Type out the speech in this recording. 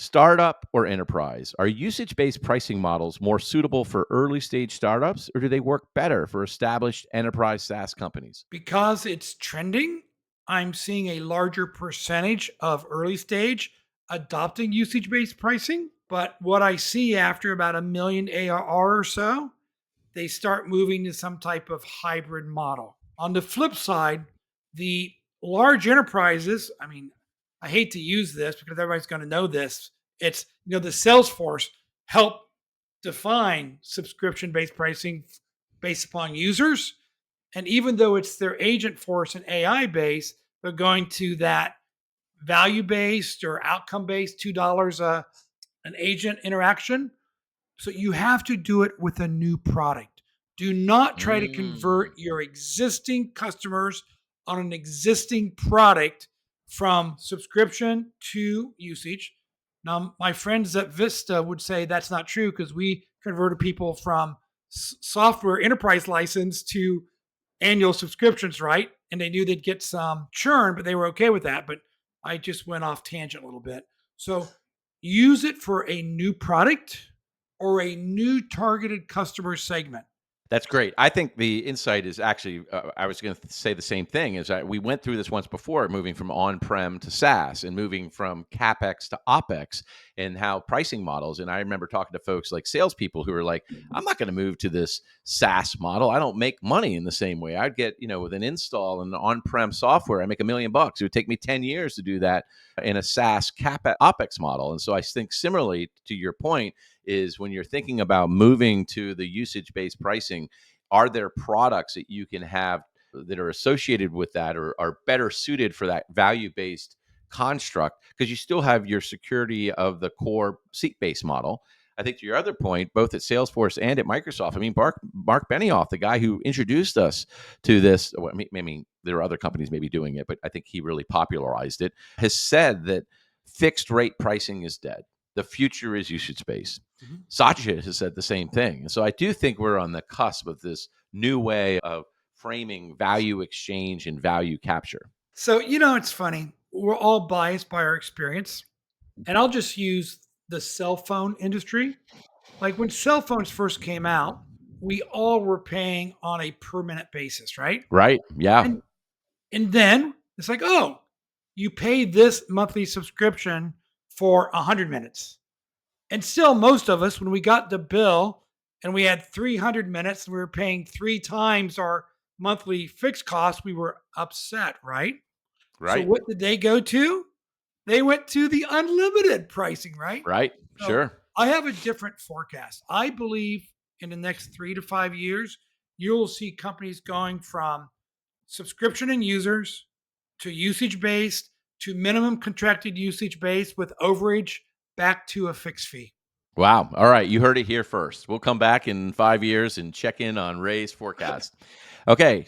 Startup or enterprise? Are usage-based pricing models more suitable for early-stage startups, or do they work better for established enterprise SaaS companies? Because it's trending, I'm seeing a larger percentage of early stage adopting usage based pricing. But what I see after about a million ARR or so, they start moving to some type of hybrid model. On the flip side, the large enterprises, I mean, I hate to use this because everybody's going to know this. It's, the Salesforce help define subscription based pricing based upon users. And even though it's their agent force and AI based, they're going to that value based or outcome based $2 an agent interaction. So you have to do it with a new product. Do not try to convert Mm. your existing customers on an existing product from subscription to usage. Now, my friends at Vista would say that's not true because we converted people from software enterprise license to annual subscriptions, right? And they knew they'd get some churn, but they were okay with that. But I just went off tangent a little bit. So use it for a new product or a new targeted customer segment. That's great. I think the insight is actually, I was going to say the same thing, is that we went through this once before, moving from on-prem to SaaS and moving from CapEx to OpEx and how pricing models. And I remember talking to folks like salespeople who were like, I'm not going to move to this SaaS model. I don't make money in the same way. I'd get, with an install and on-prem software, I make $1 million. It would take me 10 years to do that in a SaaS CapEx OpEx model. And so I think similarly to your point, is when you're thinking about moving to the usage-based pricing, are there products that you can have that are associated with that or are better suited for that value-based construct? Because you still have your security of the core seat-based model. I think to your other point, both at Salesforce and at Microsoft, I mean, Marc Benioff, the guy who introduced us to this, I mean, there are other companies maybe doing it, but I think he really popularized it, has said that fixed rate pricing is dead. The future is usage based. Mhm. Satya has said the same thing. And so I do think we're on the cusp of this new way of framing value exchange and value capture. So, it's funny. We're all biased by our experience. And I'll just use the cell phone industry. Like when cell phones first came out, we all were paying on a per minute basis, right? Right? Yeah. And and then it's like, oh, you pay this monthly subscription for 100 minutes. And still, most of us, when we got the bill and we had 300 minutes and we were paying three times our monthly fixed cost, we were upset, right? So, Right. what did they go to? They went to the unlimited pricing, right? Right. So, Sure. I have a different forecast. I believe in the next 3 to 5 years, you'll see companies going from subscription and users to usage based to minimum contracted usage based with overage back to a fixed fee. Wow. All right. You heard it here first. We'll come back in 5 years and check in on Ray's forecast. Okay.